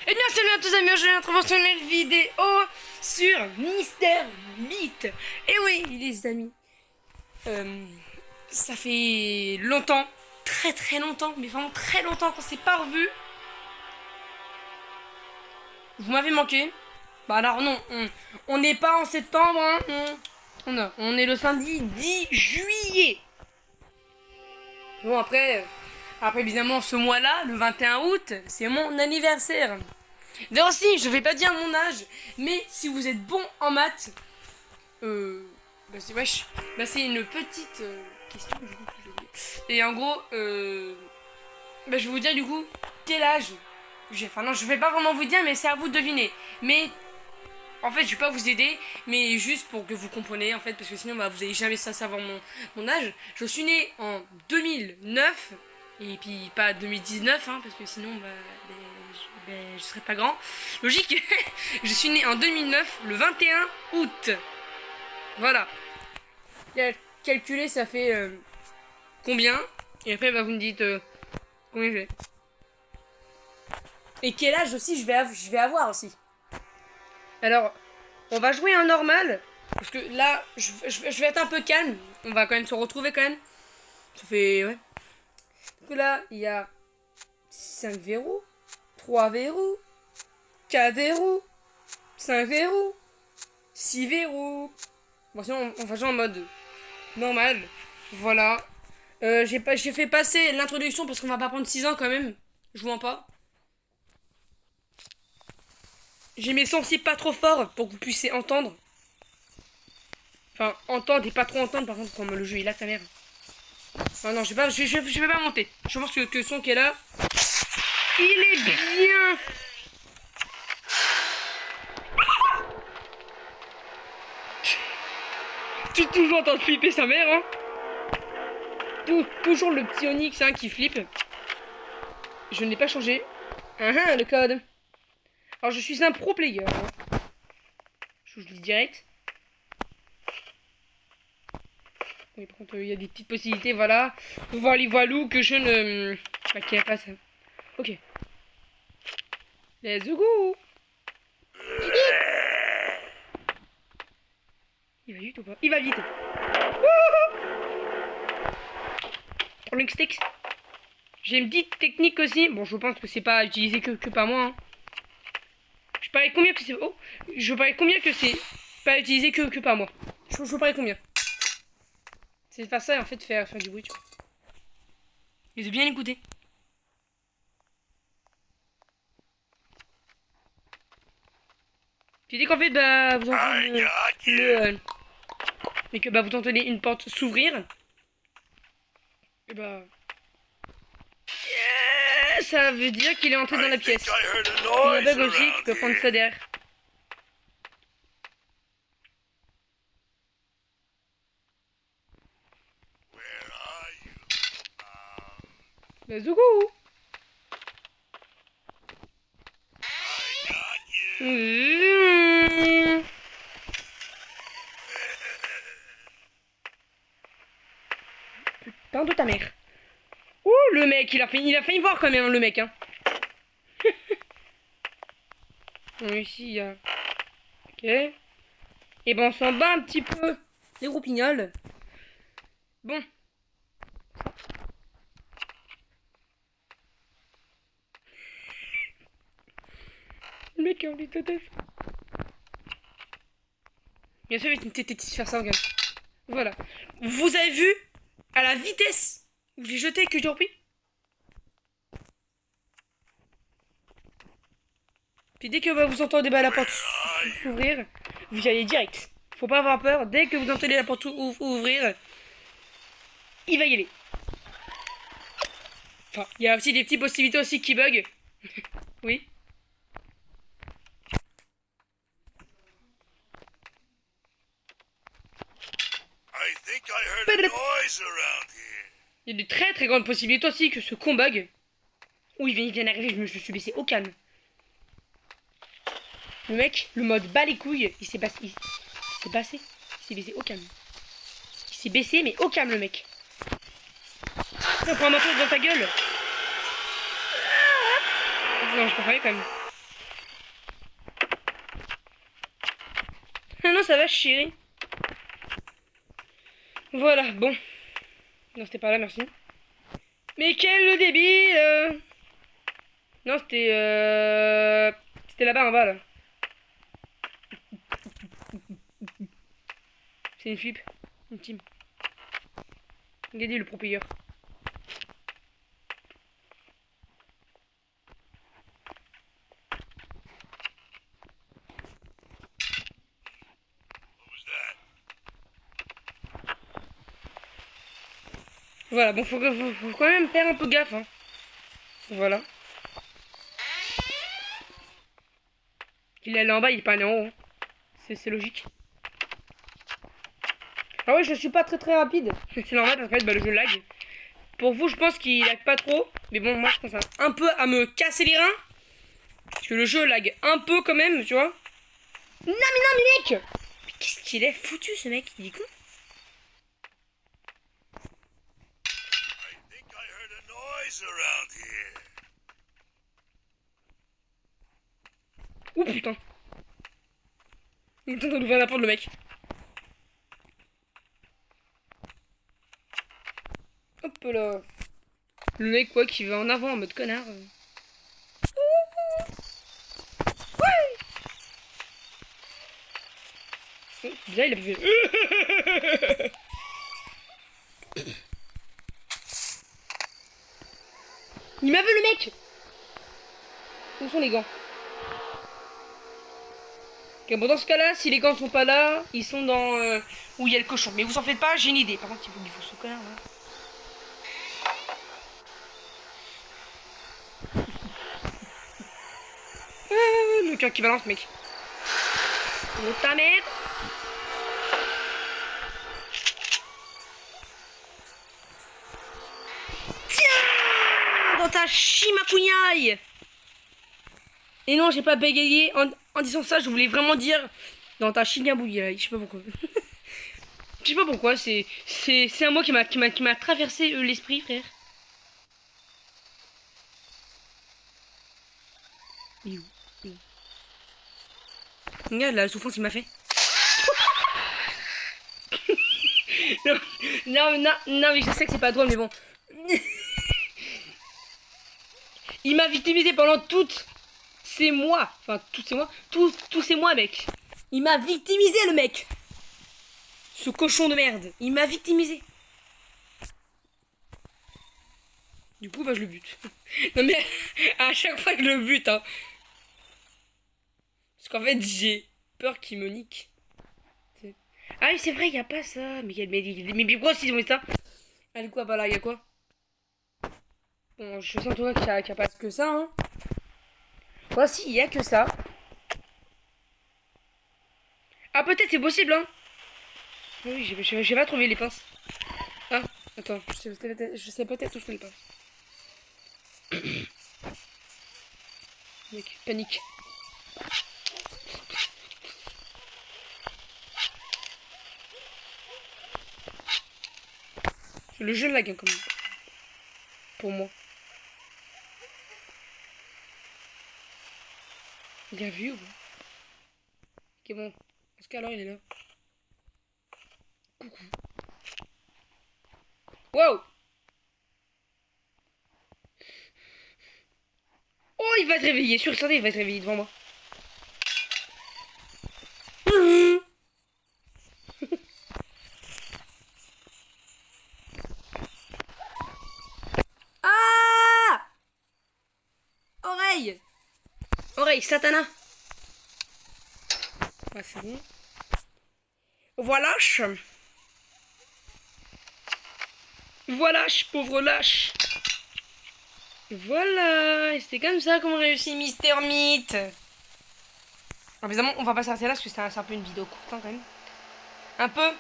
Et bien salut à tous amis, aujourd'hui on retrouve sur une vidéo sur Mister Beat. Et oui les amis, ça fait longtemps, très longtemps, mais vraiment très longtemps qu'on s'est pas revu. Vous m'avez manqué. Bah alors non, on n'est pas en septembre, hein. On est le samedi 10 juillet. Bon après évidemment ce mois-là, le 21 août, c'est mon anniversaire. D'ailleurs aussi, je vais pas dire mon âge, mais si vous êtes bon en maths, c'est une petite question. Et en gros, je vais vous dire du coup quel âge j'ai. Enfin non, je vais pas vraiment vous dire, mais c'est à vous de deviner. Mais en fait, je vais pas vous aider, mais juste pour que vous compreniez en fait, parce que sinon vous allez jamais savoir mon âge. Je suis né en 2009. Et puis pas 2019, hein, parce que sinon je serais pas grand. Logique. Je suis né en 2009, le 21 août. Voilà. Calculer, ça fait combien. Et après vous me dites combien je vais. Et quel âge aussi je vais avoir aussi. Alors, on va jouer en normal. Parce que là, je vais être un peu calme. On va quand même se retrouver quand même. Ça fait... ouais. Donc là, il y a 5 verrous, 3 verrous, 4 verrous, 5 verrous, 6 verrous. Bon, sinon, on va jouer en mode normal. Voilà. J'ai fait passer l'introduction parce qu'on va pas prendre 6 ans quand même. Jouant pas. J'ai mes sensibles pas trop forts pour que vous puissiez entendre. Enfin, entendre et pas trop entendre par contre quand le jeu est là, ta mère. Ah non, je vais pas monter. Je pense que le son qui est là, il est bien. Tu toujours en train de flipper sa mère, hein. Toujours le petit Onyx hein, qui flippe. Je ne l'ai pas changé. Le code. Alors je suis un pro player. Hein. Je vous le dis direct. Oui, par contre, il y a des petites possibilités, voilà. Voilou que je ne... Bah, qui a pas ça. Ok. Let's go. Il va vite ou pas? Il va vite. Rolling sticks. J'ai une petite technique aussi. Bon, je pense que c'est pas utilisé que par moi. Hein. Je parie combien que c'est... Oh. Je parie combien que c'est pas utilisé que par moi. Je parie combien. C'est de faire ça et en fait faire du bruit, tu vois. Et de bien écouter. Tu dis qu'en fait, vous entendez et que vous entendez une porte s'ouvrir. Et ça veut dire qu'il est entré dans la pièce. Il y a un bug aussi, tu peux prendre ça derrière. Zougou. Putain de ta mère. Ouh, le mec, il a failli voir quand même, le mec, hein. Ici, il y a... Ok. Et on s'en bat un petit peu les roupignoles. Bon. Le mec a envie de tête. Bien sûr, il va te faire ça, regarde. Voilà. Vous avez vu à la vitesse où j'ai jeté que j'ai repris. Puis dès que vous entendez la porte s'ouvrir, vous y allez direct. Faut pas avoir peur. Dès que vous entendez la porte ouvrir, il va y aller. Enfin, il y a aussi des petites possibilités aussi qui bug. Oui. Il y a de très grandes possibilités aussi que ce con bug. Oui, il vient d'arriver, je me suis baissé au calme. Le mec, le mode bas les couilles, il s'est baissé. Il s'est baissé au calme. Il s'est baissé, mais au calme, le mec. On prend un manteau dans ta gueule. Non, je préférais quand même. ça va chérie? Voilà, bon. Non, c'était pas là, merci. Mais quel débile. Non, c'était là-bas en bas, là. C'est une flip. Une team. Regardez le pro player. Voilà, bon, faut quand même faire un peu gaffe, hein. Voilà. Il est allé en bas, il est pas allé en haut. Hein. C'est logique. Ah ouais, je suis pas très rapide. C'est normal parce que bah, le jeu lag. Pour vous, je pense qu'il lag pas trop. Mais bon, moi, je pense un peu à me casser les reins. Parce que le jeu lag un peu quand même, tu vois. Non, mais mec! Mais qu'est-ce qu'il est foutu, ce mec? Il est con. Oh putain. Il est en train d'ouvrir la porte, le mec. Hop là. Le mec, quoi, qui va en avant en mode connard. Ouais. Déjà, il a fait. Il m'a vu, le mec! Où sont les gants? Ok, bon, dans ce cas-là, si les gants sont pas là, ils sont dans où il y a le cochon. Mais vous en faites pas, j'ai une idée. Par contre, il faut qu'il faut ce connard là. Le cœur qui balance, mec. Oh ta merde! Tiens! Dans ta chimacouignaille! Et non, j'ai pas bégayé. En disant ça, je voulais vraiment dire dans ta chignabouille. Je sais pas pourquoi. Je sais pas pourquoi. C'est un mot qui m'a traversé l'esprit, frère. Il est où? Regarde la souffrance qu'il m'a fait. non, mais je sais que c'est pas drôle, mais bon. Il m'a victimisé pendant toutes ces mois. Enfin, tous ces mois. Tous ces mois, mec. Il m'a victimisé, le mec. Ce cochon de merde. Il m'a victimisé. Du coup, bah, je le bute. Non, mais à chaque fois, je le bute, hein. Parce qu'en fait, j'ai peur qu'il me nique. Ah oui, c'est vrai, il n'y a pas ça. Mais pourquoi s'ils ont mis ça? Allez, quoi, bah là, il y a quoi? Bon, je sens toi qu'il n'y a pas que ça, hein. Voici, il n'y a que ça. Ah, peut-être, c'est possible, hein. Oui, j'ai pas trouvé les pinces. Ah, attends, je sais peut-être où je fais les pinces. Mec, panique. Le jeu lag, hein, quand même. Pour moi. Bien vu ou pas? Ok, bon. Parce qu'alors, il est là. Coucou. Wow! Oh, il va se réveiller. Sur le santé, il va se réveiller devant moi. Ah! Oreille! Oreille, Satana! Ouais, c'est bon. Voilà. Voilà, pauvre lâche. Voilà, et c'est comme ça qu'on réussit Mister Meat. Alors, évidemment, on va pas s'arrêter là parce que c'est un peu une vidéo courte hein, quand même. Un peu.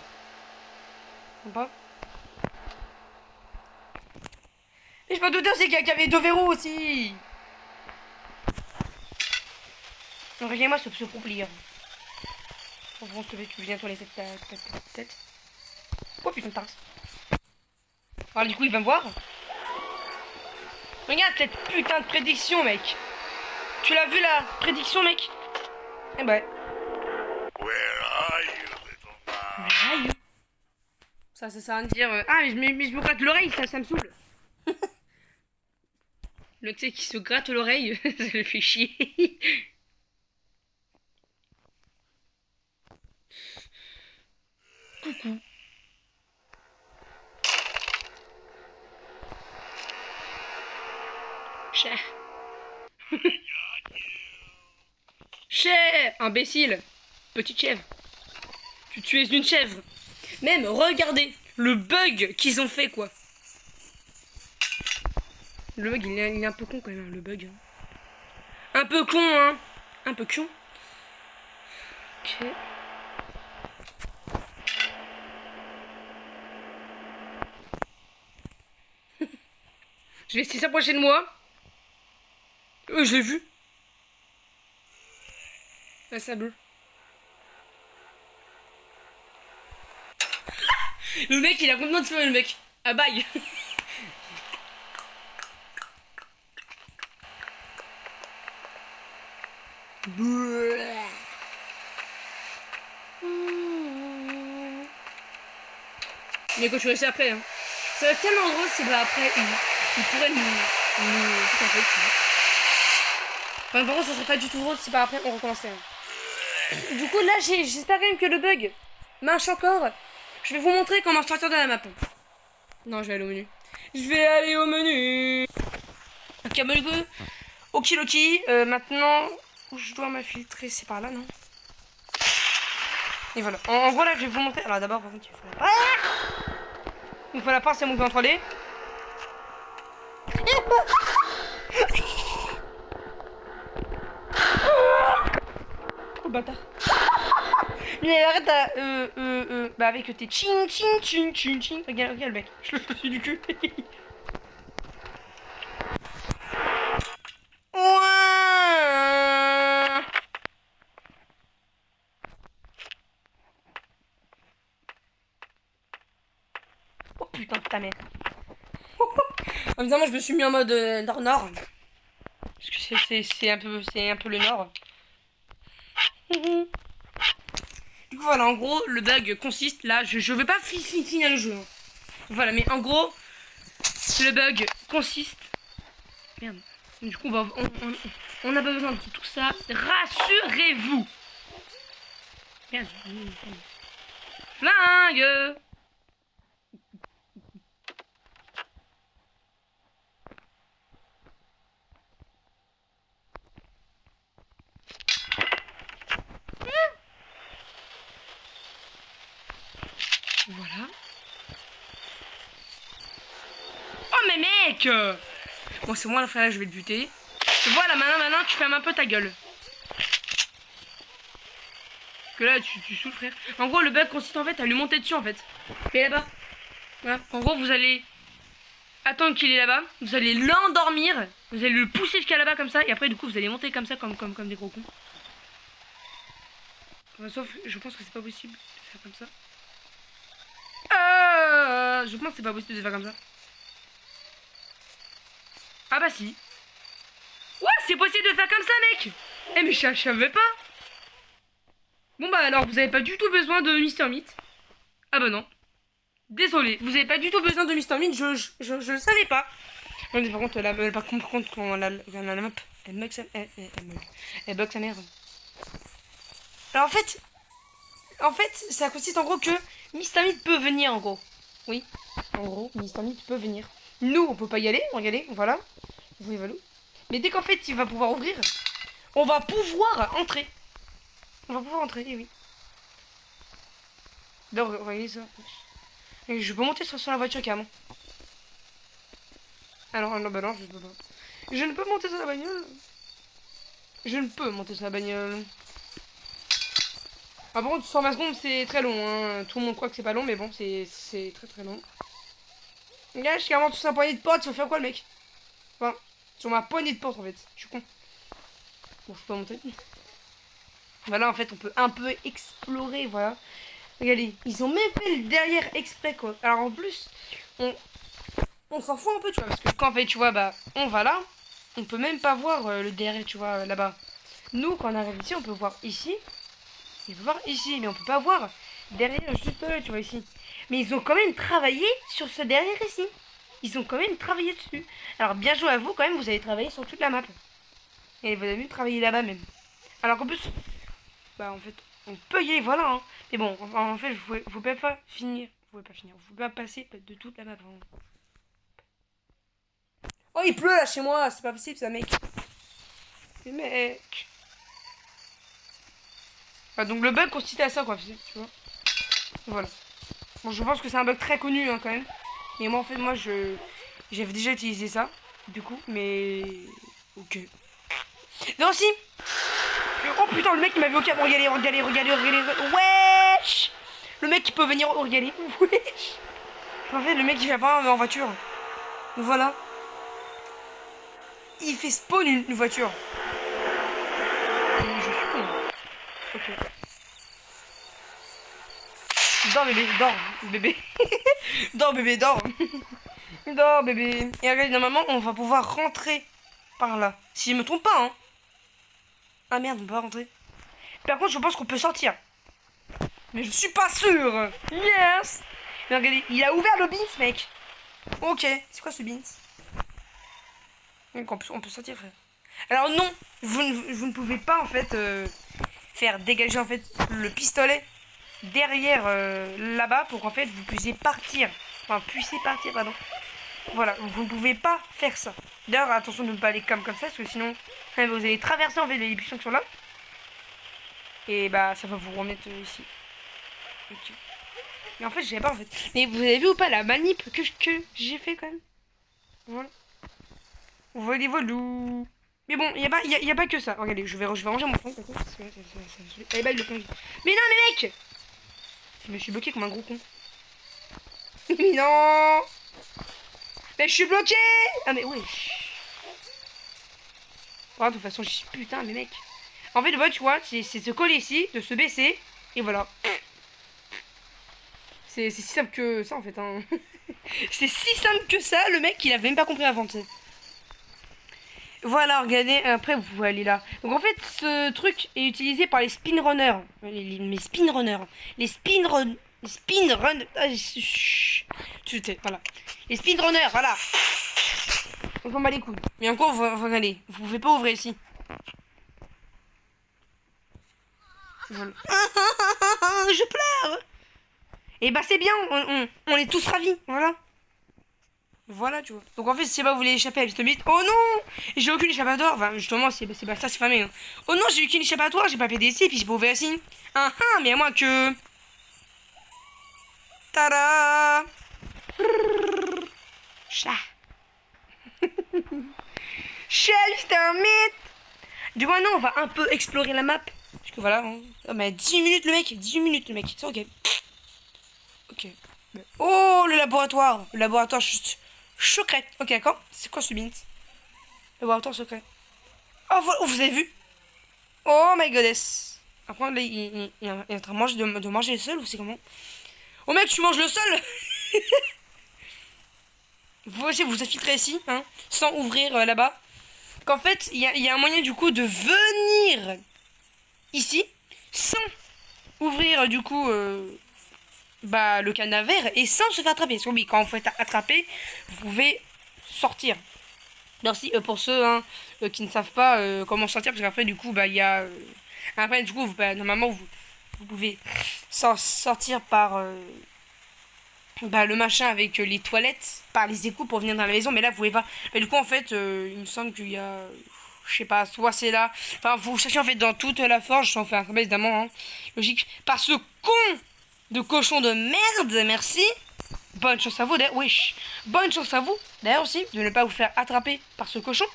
Ou pas. Mais je peux douter aussi qu'il y avait deux verrous aussi. Regarde-moi ce pro player. Oh, bon, s'il te plaît, tu viens toi les têtes. Oh putain de tasse. Alors du coup, il va me voir. Regarde cette putain de prédiction, mec. Tu l'as vu la prédiction, mec? Eh ben. Where are you? l'oreille. Ça sert à dire ah, mais je me gratte l'oreille, ça me saoule. Le tu sais qui se gratte l'oreille, ça le fait chier. Coucou. Cher. Cher, imbécile. Petite chèvre. Tu es une chèvre. Même, regardez le bug qu'ils ont fait, quoi. Le bug, il est un peu con, quand même, le bug. Un peu con, hein. Un peu con. Ok. Je vais essayer ça prochaine moi. Je l'ai vu. La sable. Le mec, il a complètement de feu, le mec. Ah, bye. Mais quand tu restes après, hein. Ça va être tellement drôle si bah après, il pourrait nous tout en fait. Enfin, par contre, ça serait pas du tout drôle si par après on recommençait. Hein. Du coup, là, j'espère quand même que le bug marche encore. Je vais vous montrer comment sortir de la map. Non, je vais aller au menu. Je vais aller au menu. Ok, bon, okidoki. Maintenant, où je dois m'infiltrer, c'est par là, non? Et voilà. En gros, là, je vais vous montrer. Alors, d'abord, par contre, il faut la pince. Il faut la pince et mon contrôler. Oh, bâtard. Mais arrête à. Bah, avec tes ching ching ching ching ching. Regarde le mec. Je le suis du cul. Oh putain de ta mère. Évidemment, je me suis mis en mode nord. Parce que c'est un peu le nord. Du coup, voilà, en gros, le bug consiste là. Je vais pas finir le jeu. Hein. Voilà, mais en gros, le bug consiste. Merde. Du coup, on a pas besoin de tout ça. Rassurez-vous. Merde. Flingue. Voilà. Oh mais mec. Bon c'est moi le frère, je vais te buter. Voilà, maintenant tu fermes un peu ta gueule. Que là tu saoules frère. En gros le bug consiste en fait à lui monter dessus en fait. Il est là-bas. Voilà. En gros vous allez attendre qu'il est là-bas. Vous allez l'endormir. Vous allez le pousser jusqu'à là-bas comme ça. Et après du coup vous allez monter comme ça comme des gros cons. Enfin, sauf je pense que c'est pas possible de faire comme ça. Je pense que c'est pas possible de faire comme ça. Ah bah si. Ouais, c'est possible de faire comme ça, mec. Eh mais je savais pas. Bon bah alors, vous avez pas du tout besoin de Mister Meat. Ah bah non. Désolé, vous avez pas du tout besoin de Mister Meat, je le savais pas. Non, mais par contre, quand la map, elle bug sa mère. Alors en fait, ça consiste en gros que Mister Meat peut venir en gros. Oui, en gros, Mister Meat peut venir. Nous, on peut pas y aller, regardez, voilà. Vous voyez, voilà. Mais dès qu'en fait, il va pouvoir ouvrir, on va pouvoir entrer. On va pouvoir entrer, oui. Donc, regardez ça. Et je peux monter sur la voiture carrément. Alors, non, bah non, je peux pas. Je ne peux monter sur la bagnole. Je ne peux monter sur la bagnole. Ah, par contre, 120 secondes, c'est très long. Hein. Tout le monde croit que c'est pas long, mais bon, c'est très très long. Gars, je suis carrément tous un poignet de porte. Tu vas faire quoi, le mec? Enfin, sur ma poignée de porte, en fait. Je suis con. Bon, je peux pas monter. Voilà, en fait, on peut un peu explorer, voilà. Regardez, ils ont même fait le derrière exprès, quoi. Alors, en plus, on s'en fout un peu, tu vois. Parce que quand, en fait, tu vois, bah, on va là. On peut même pas voir le derrière, tu vois, là-bas. Nous, quand on arrive ici, on peut voir ici. On peut voir ici, mais on peut pas voir Derrière, juste là, tu vois, ici. Mais ils ont quand même travaillé sur ce derrière ici. Ils ont quand même travaillé dessus. Alors, bien joué à vous, quand même, vous avez travaillé sur toute la map. Et vous avez même travaillé là-bas, même. Alors qu'en plus, bah, en fait, on peut y aller, voilà. Hein. Mais bon, en fait, vous pouvez pas finir. Vous pouvez pas finir. Vous pouvez pas passer de toute la map. Hein. Oh, il pleut là chez moi. C'est pas possible, ça, mec. Mais mec. Ah, donc, le bug consistait à ça, quoi. Tu vois. Voilà. Bon, je pense que c'est un bug très connu, hein, quand même. Mais moi, en fait, j'avais déjà utilisé ça, du coup, mais... Ok. Non, si. Oh putain, le mec, il m'a vu au cap. Regardez, regardez, regardez, regardez. Wesh. Le mec, il peut venir... Regardez. Wesh. En fait, le mec, il vient pas en voiture. Voilà. Il fait spawn une voiture. Je suis con. Ok. Dors, bébé, dors, bébé. Dors, bébé, dors. Dors, bébé. Et regarde, normalement, on va pouvoir rentrer par là. Si je me trompe pas, hein. Ah merde, on peut pas rentrer. Par contre, je pense qu'on peut sortir. Mais je suis pas sûr. Yes. Mais regardez, il a ouvert le beans, mec. Ok, c'est quoi ce beans? Donc on peut sortir, frère. Alors non, vous ne pouvez pas, en fait, faire dégager, en fait, le pistolet derrière là-bas pour qu'en fait, vous puissiez partir. Enfin, pardon. Voilà, vous ne pouvez pas faire ça. D'ailleurs, attention de ne pas aller comme ça, parce que sinon, vous allez traverser, en fait, les buissons qui sont là. Et bah, ça va vous remettre ici. Ok. Mais en fait, je savais pas en fait. Mais vous avez vu ou pas la manip que j'ai fait quand même? Voilà. Voilà, voilà. Mais bon, il y a pas que ça. Regardez, je vais ranger mon fond. Allez, bah, le fond. Mais non, mais mec! Je me suis bloqué comme un gros con. Mais non! Mais je suis bloqué! Ah, mais wesh. Oh, de toute façon, je suis putain, mais mec. En fait, tu vois, c'est se coller ici, de se baisser, et voilà. C'est si simple que ça en fait. Hein. C'est si simple que ça, le mec il avait même pas compris avant. T'sais. Voilà, regardez, après vous pouvez aller là. Donc en fait, ce truc est utilisé par les speedrunners. Les speedrunners. Les speedrunners. Les speedrunners. Ah, tu sais, voilà. Les speedrunners, voilà. On s'en bat les couilles. Mais encore, regardez, vous pouvez pas ouvrir ici. Voilà. Je pleure. Et bah c'est bien, on est tous ravis, voilà. Voilà, tu vois. Donc en fait, si pas vous voulez échapper à l'histomite, oh non, j'ai aucune échappatoire. Enfin, justement, c'est pas ça, c'est famé. Hein. Oh non, j'ai aucune échappatoire, j'ai pas PDC, puis j'ai pas ouvert la signe. Ah ah, mais à moins que. Tada. Chat. Chat, l'histomite. Du coup, maintenant, on va un peu explorer la map. Parce que voilà, hein. Oh, mais 18 minutes le mec, 18 minutes le mec, c'est ok. Ok. Oh, le laboratoire. Le laboratoire juste secret. Ok, d'accord. C'est quoi ce bint? Le laboratoire secret. Oh, voilà. Oh, vous avez vu? Oh my goddess. Après, là, il est en train de manger, de manger le sol ou c'est comment? Oh mec, tu manges le sol. Vous aussi, vous infiltrez ici, hein, sans ouvrir là-bas. Qu'en fait, il y a un moyen du coup de venir ici, sans ouvrir du coup bah, le canavère et sans se faire attraper. Parce que oui, quand vous faites attraper, vous pouvez sortir. Alors si, pour ceux hein, qui ne savent pas comment sortir, parce qu'après du coup, bah il y a... après du coup, bah, normalement, vous pouvez sortir par bah, le machin avec les toilettes, par les égouts pour venir dans la maison, mais là, vous pouvez pas. Mais du coup, en fait, il me semble qu'il y a... Je sais pas, soit c'est là... Enfin, vous cherchez en fait dans toute la forge, sans faire un évidemment, hein, logique. Par ce con de cochon de merde, merci. Bonne chance à vous, d'ailleurs. Wesh. Bonne chance à vous, d'ailleurs aussi, de ne pas vous faire attraper par ce cochon.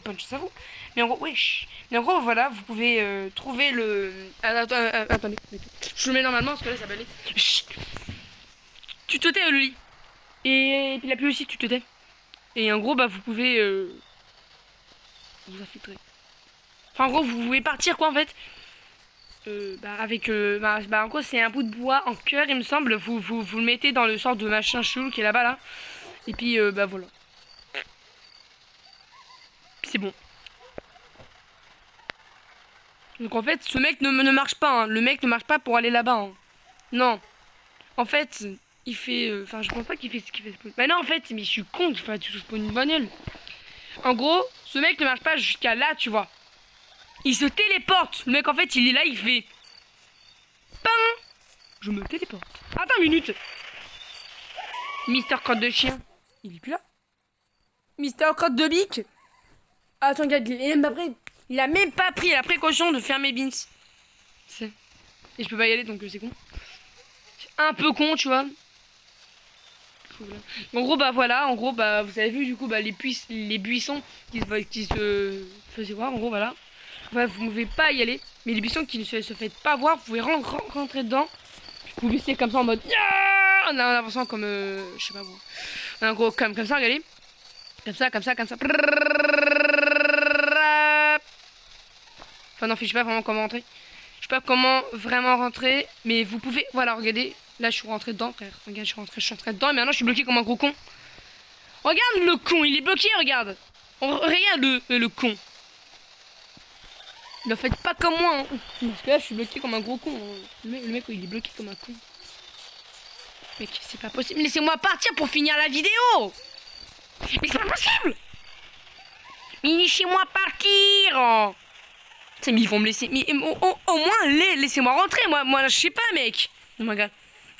Bonne chance à vous. Mais en gros, wesh. Mais en gros, voilà, vous pouvez trouver le... attendez. Je le mets normalement parce que là, ça va aller. Tu te tais, le lit. Et puis la pluie aussi, tu te tais. Et en gros, bah, vous pouvez vous infiltrer. Enfin, en gros, vous pouvez partir, quoi, en fait. Bah, avec... en gros, c'est un bout de bois en cœur, il me semble. Vous le mettez dans le sort de machin chelou qui est là-bas, là. Et puis, bah, voilà. C'est bon. Donc en fait, ce mec ne marche pas. Hein. Le mec ne marche pas pour aller là-bas. Hein. Non. En fait, il fait... Enfin, je pense pas qu'il fait ce qu'il fait spawn. Mais non, en fait, mais je suis con, il faut tout spawn une bagnole. En gros, ce mec ne marche pas jusqu'à là, tu vois. Il se téléporte. Le mec, en fait, il est là, il fait... Pain. Je me téléporte. Attends une minute. Mister Crotte de chien. Il est plus là. Mister Crotte de bique. Attends, regarde, il a même pas pris la précaution de fermer Beans. Et je peux pas y aller, donc c'est con. C'est un peu con, tu vois. En gros, bah voilà, en gros, bah vous avez vu du coup, bah les buissons qui se faisaient voir, en gros, voilà. Bah, vous ne pouvez pas y aller, mais les buissons qui ne se font pas voir, vous pouvez rentrer dedans. Vous baissez comme ça en mode en avançant comme, je sais pas vous. En gros, comme ça, regardez. Comme ça. Enfin non, je sais pas vraiment comment rentrer. Je sais pas comment vraiment rentrer, mais vous pouvez, voilà, regardez. Là, je suis rentré dedans, frère. Regarde, je suis rentré dedans, et maintenant, je suis bloqué comme un gros con. Regarde le con, il est bloqué, regarde. Regarde le con. Ne faites pas comme moi, hein. Parce que là, je suis bloqué comme un gros con. Le mec, il est bloqué comme un con. Mec, c'est pas possible. Laissez-moi partir pour finir la vidéo. Mais c'est pas possible. Mais laissez-moi partir. Mais ils vont me laisser. Mais au moins, laissez-moi rentrer. Moi, je sais pas, mec. Oh my god.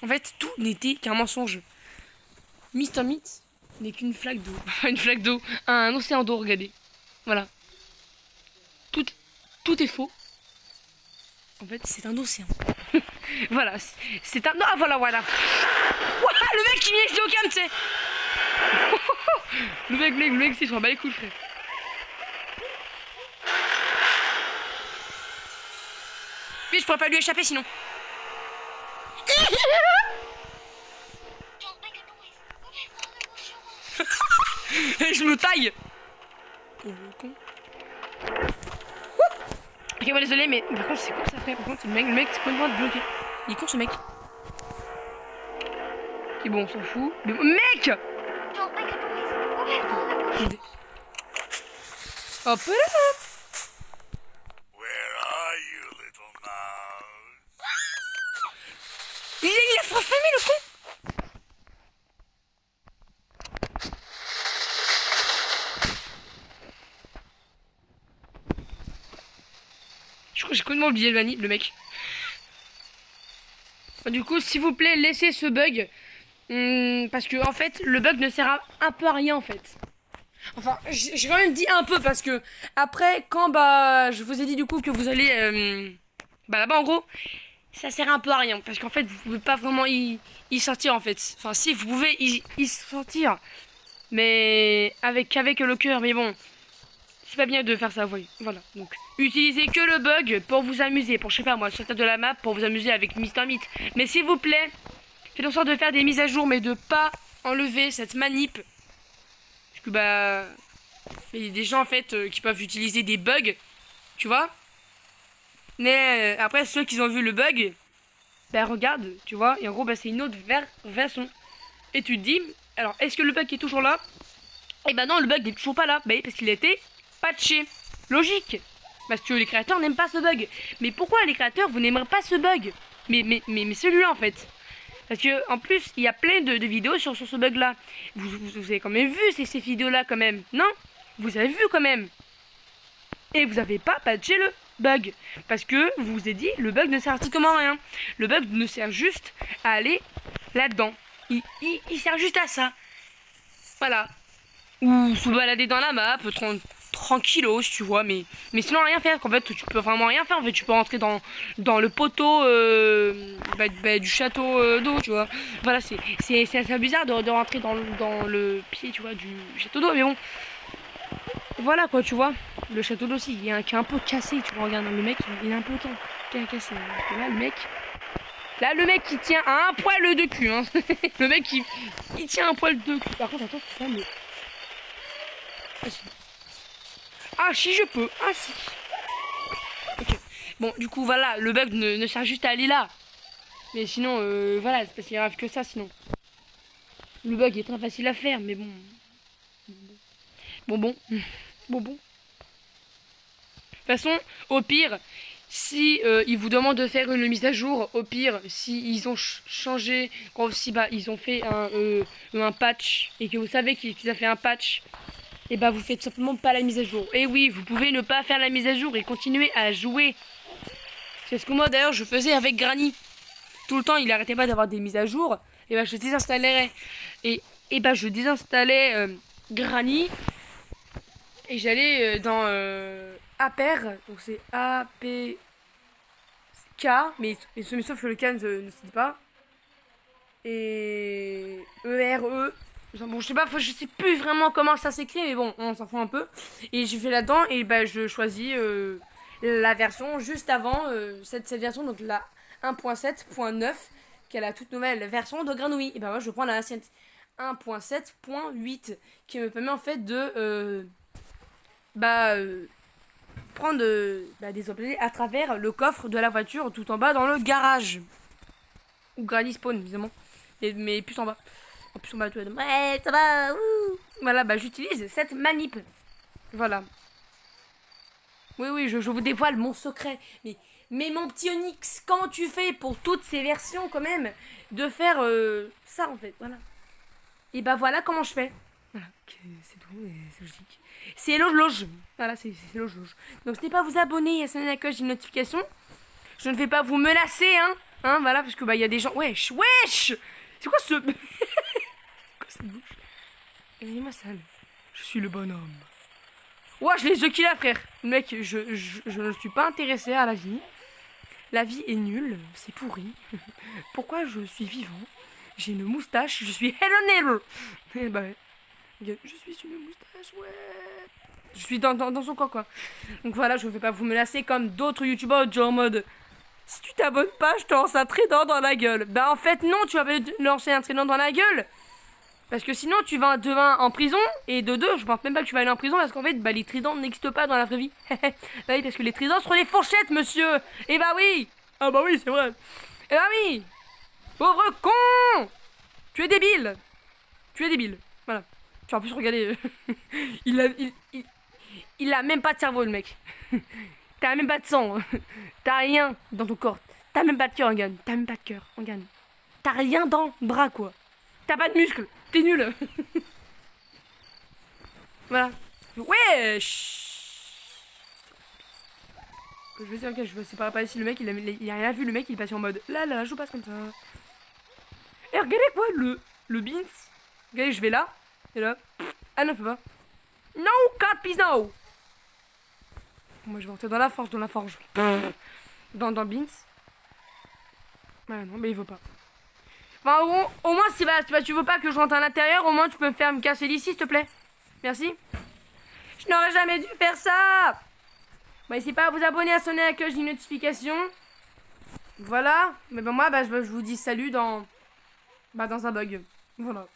En fait, tout n'était qu'un mensonge. Mr. Meat n'est qu'une flaque d'eau. Une flaque d'eau. Un océan d'eau, regardez. Voilà. Tout est faux. En fait, c'est un océan. Voilà. C'est un... Ah, voilà. Ouah, le mec qui vient ici au cam, tu sais. le mec, c'est, je m'en bats les couilles, frère. Puis je pourrais pas lui échapper sinon. Et je me taille. Oh, con. Ok, bon, désolé, mais par contre, c'est con ça, frère. Par contre, le mec, c'est complètement bloqué. Il est con ce mec. Ok, bon, on s'en fout. Mais mec! Hop là! Il a formé le con! Je crois que j'ai complètement oublié le mec. Du coup, s'il vous plaît, laissez ce bug. Parce que, en fait, le bug ne sert un peu à rien, en fait. Enfin, j'ai quand même dit un peu parce que, après, quand bah, je vous ai dit du coup que vous allez. Bah là-bas, en gros, ça sert un peu à rien. Parce qu'en fait, vous pouvez pas vraiment y sortir, en fait. Enfin, si, vous pouvez y sortir. Mais avec le cœur, mais bon. C'est pas bien de faire ça, oui. Voilà. Donc, utilisez que le bug pour vous amuser. Pour, je sais pas moi, sortir de la map pour vous amuser avec Mr. Meat. Mais s'il vous plaît, faites en sorte de faire des mises à jour, mais de pas enlever cette manip. Parce que, bah. Il y a des gens, en fait, qui peuvent utiliser des bugs. Tu vois. Mais après, ceux qui ont vu le bug, bah, regarde, tu vois. Et en gros, bah, c'est une autre version. Et tu te dis, alors, est-ce que le bug est toujours là? Et bah non, le bug n'est toujours pas là. Bah, parce qu'il a été patché. Logique. Parce que les créateurs n'aiment pas ce bug. Mais pourquoi les créateurs, vous n'aimerez pas ce bug? Mais celui-là, en fait. Parce que en plus, il y a plein de vidéos sur ce bug-là. Vous avez quand même vu ces vidéos-là, quand même. Non? Vous avez vu, quand même. Et vous n'avez pas patché le bug. Parce que, vous vous ai dit, le bug ne sert strictement à rien. Le bug ne sert juste à aller là-dedans. Il sert juste à ça. Voilà. Ou se balader dans la map, tranquillos, tu vois, mais sinon rien faire. En fait, tu peux vraiment rien faire. En fait, tu peux rentrer dans le poteau du château d'eau, tu vois. Voilà, c'est assez bizarre de rentrer dans le pied, tu vois, du château d'eau, mais bon. Voilà quoi, tu vois. Le château d'eau aussi, il est un peu cassé, tu vois. Regarde, le mec, il est un peu cassé. Là, le mec, il tient à un poil de cul, hein. Le mec, il tient un poil de cul. Par contre, attends, c'est pas le... Ah si je peux. Ah si. Ok. Bon du coup voilà, le bug ne sert juste à aller là. Mais sinon voilà, c'est parce qu'il arrive que ça sinon. Le bug est très facile à faire mais bon. Bon. De toute façon, au pire, Si ils vous demandent de faire une mise à jour, au pire, si ils ont changé, si bah ils ont fait un patch et que vous savez qu'ils ont fait un patch, et bah vous faites simplement pas la mise à jour. Et oui, vous pouvez ne pas faire la mise à jour et continuer à jouer. C'est ce que moi d'ailleurs je faisais avec Granny. Tout le temps, il arrêtait pas d'avoir des mises à jour. Et bah je désinstallais et bah je désinstallais Granny et j'allais dans APR, donc c'est APK, mais sauf que le K ne se dit pas. Et ERE. Bon, je sais pas, je sais plus vraiment comment ça s'écrit, mais bon, on s'en fout un peu. Et je vais là-dedans et bah je choisis la version juste avant cette version, donc la 1.7.9, qui est la toute nouvelle version de Granouille. Et bah moi je prends la 1.7.8 qui me permet en fait de prendre des objets à travers le coffre de la voiture tout en bas dans le garage. Ou Granny Spawn, évidemment. Mais plus en bas. En plus en bas, tu vas dire, ouais, ça va, ouh. Voilà, bah j'utilise cette manip. Voilà. Oui, je vous dévoile mon secret. Mais mon petit Onyx, comment tu fais pour toutes ces versions quand même de faire ça en fait, voilà. Et bah voilà comment je fais. Voilà, c'est tout, c'est logique. C'est loge. Voilà, c'est loge. Donc n'hésitez pas à vous abonner, à sonner la cloche des notifications. Je ne vais pas vous menacer, hein, voilà, parce que bah il y a des gens. Wesh. C'est quoi ce. C'est quoi cette bouche? Regardez-moi ça. Je suis le bonhomme. Ouah, je les œufs qu'il a, frère. Mec, je ne suis pas intéressé à la vie. La vie est nulle, c'est pourri. Pourquoi je suis vivant? J'ai une moustache, je suis Helen. Eh bah ouais. Je suis une moustache, ouais. Je suis dans son coin, quoi. Donc voilà, je ne vais pas vous menacer comme d'autres youtubeurs, genre en mode. Si tu t'abonnes pas, je te lance un trident dans la gueule. Bah en fait non, tu vas pas lancer un trident dans la gueule. Parce que sinon tu vas de 1 en prison. Et de 2, je pense même pas que tu vas aller en prison. Parce qu'en fait, bah les tridents n'existent pas dans la vraie vie. Bah oui, parce que les tridents sont les fourchettes, monsieur. Et bah oui. Ah bah oui, c'est vrai. Et bah oui. Pauvre con. Tu es débile. Voilà. Tu vas en plus regarder. Il a même pas de cerveau, le mec. T'as même pas de sang. T'as rien dans ton corps. T'as même pas de cœur, en gagne. T'as rien dans le bras, quoi. T'as pas de muscles. T'es nul. Voilà. Wesh. Je vais dire, ok, je sais pas si le mec, il a rien vu, le mec, il est passé en mode là, je passe comme ça. Et regardez quoi, le beans. Regardez, je vais là. Et là. Ah non, je peux pas. No, cut, please, no. Moi, je vais rentrer dans la forge. Dans le beans. Ah non, mais il veut pas. Enfin, au moins, si tu veux pas que je rentre à l'intérieur, au moins tu peux me faire me casser d'ici, s'il te plaît. Merci. Je n'aurais jamais dû faire ça. Bon, n'hésitez pas à vous abonner, à sonner la cloche des notifications. Voilà. Mais ben moi, je vous dis salut dans un bug. Voilà.